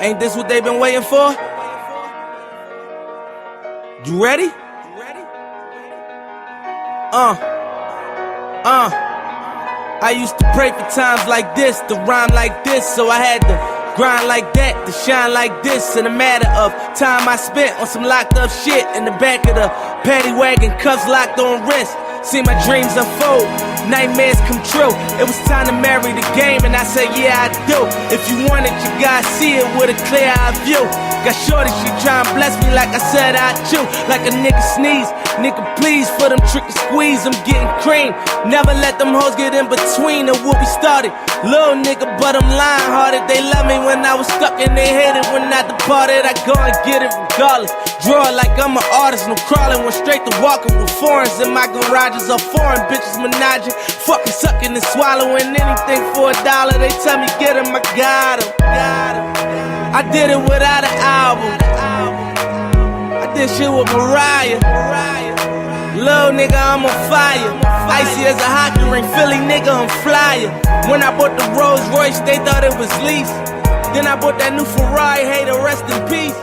Ain't this what they've been waiting for? You ready? I used to pray for times like this, to rhyme like this, so I had to grind like that, to shine like this. In a matter of time I spent on some locked up shit in the back of the paddy wagon, cuffs locked on wrist. See my dreams unfold, nightmares come true. It was time to marry the game, and I said, yeah, I do. If you want it, you gotta see it with a clear eye view. Got shorty, she tryin' bless me like I said I chew. Like a nigga sneeze, nigga please, for them trick and squeeze, I'm getting cream. Never let them hoes get in between of what we started. Little nigga, but I'm lying hearted. They love me when I was stuck and they hated when I departed. I go and get it regardless. Draw it like I'm an artist, no crawling. Went straight to walking with foreigns in my garages. Are foreign bitches menaging, fucking sucking and swallowing anything for $1. They tell me get him, I got him. I did it without an album. I did shit with Mariah. Little nigga, I'm on fire. Icy as a hockey ring, Philly nigga, I'm flyer. When I bought the Rolls Royce, they thought it was lease. Then I bought that new Ferrari, hey, to rest in peace.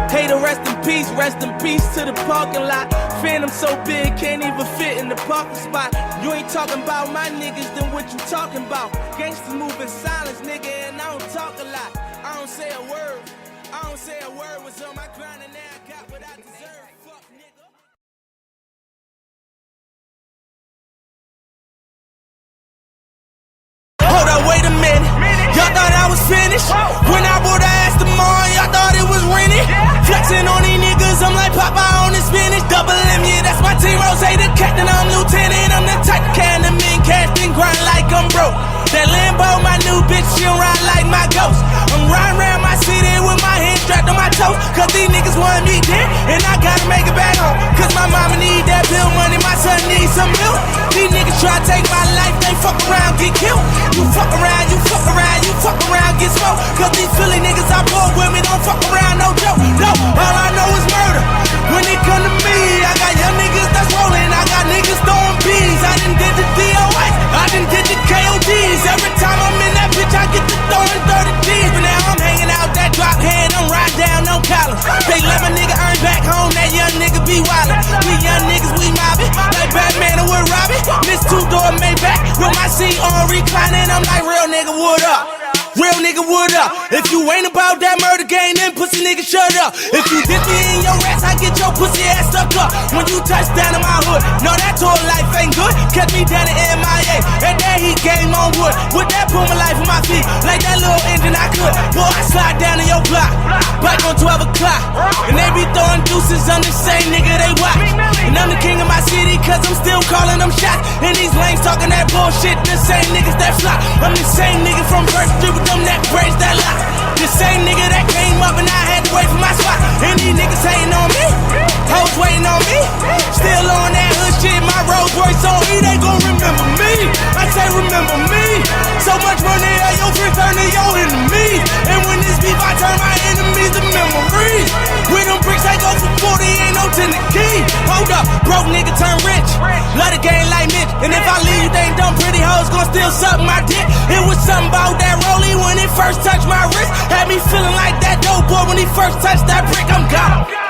Hey, to rest in peace to the parking lot. Phantom so big, can't even fit in the parking spot. You ain't talking about my niggas, then what you talking about? Gangsters move in silence, nigga, and I don't talk a lot. I don't say a word, was on my grind and now I got what I deserve. Fuck, nigga. Hold up, wait a minute. Y'all thought I was finished? When I bought the Aston Martin, y'all thought it was rented? Flexing on these niggas, I'm like Popeye on the spinach. Double M, yeah, that's my team. Rose, the captain, I'm lieutenant. I'm the type of can the men cast and grind like I'm broke. That Lambo, my new bitch, she'll ride like my ghost. I'm riding around my city with my hands strapped on my toes. Cause these niggas want me dead, and I gotta make it back home. Cause my mama need that bill money, my son needs some milk. These niggas try to take my life, they fuck around, get killed. You fuck around, you fuck around, you fuck around, get smoked. Cause these Philly niggas I bought with me don't fuck around, no joke. No, all I know is murder. When it come to me, I got young niggas that's rolling, I got niggas throwing bees. I done did the DOS, I done did the KODs. Every time I'm in that bitch, I get to throwing 30 G's. But now I'm hanging out that drop head, I'm riding down no columns. They let my nigga earn back home, that young nigga be wildin'. We young niggas, we mobbin', like Batman and we're robbing. Miss two-door Maybach, with my seat on reclining, I'm like, real nigga, what up? Real nigga, what up? If you ain't about that murder game, then pussy nigga, shut up. If you dip me in your ass, I get your pussy ass stuck up. When you touch down in my hood, no, that tour life ain't good. Kept me down in MIA, and that heat game on wood. With that put my life on my feet, like that little engine I could. Boy, I slide down in your block, back on 12 o'clock. And they be throwing deuces on the same nigga they watch. And I'm the king of my city, cause I'm still calling them shots. And these lanes talking that bullshit, the same niggas that fly. I'm the same nigga from First Street with them that braids that lock. The same nigga that came up and I had to wait for my spot. And these niggas hating on me, hoes waiting on me. Still on that hood shit, my Rolls Royce on E, they gon' remember me. I say remember me. So much money at your friends turn to your enemies. And when this beef, I turn my enemies to memories. With them bricks, I go for 40, ain't no 10 the key. Hold up, broke nigga turn rich. Love the game like Mitch. And if I leave, you think dumb pretty hoes gon' still suck my dick. It was something about that rollie when it first touched my wrist. Had me feeling like that dope boy when he first touched that brick, I'm gone.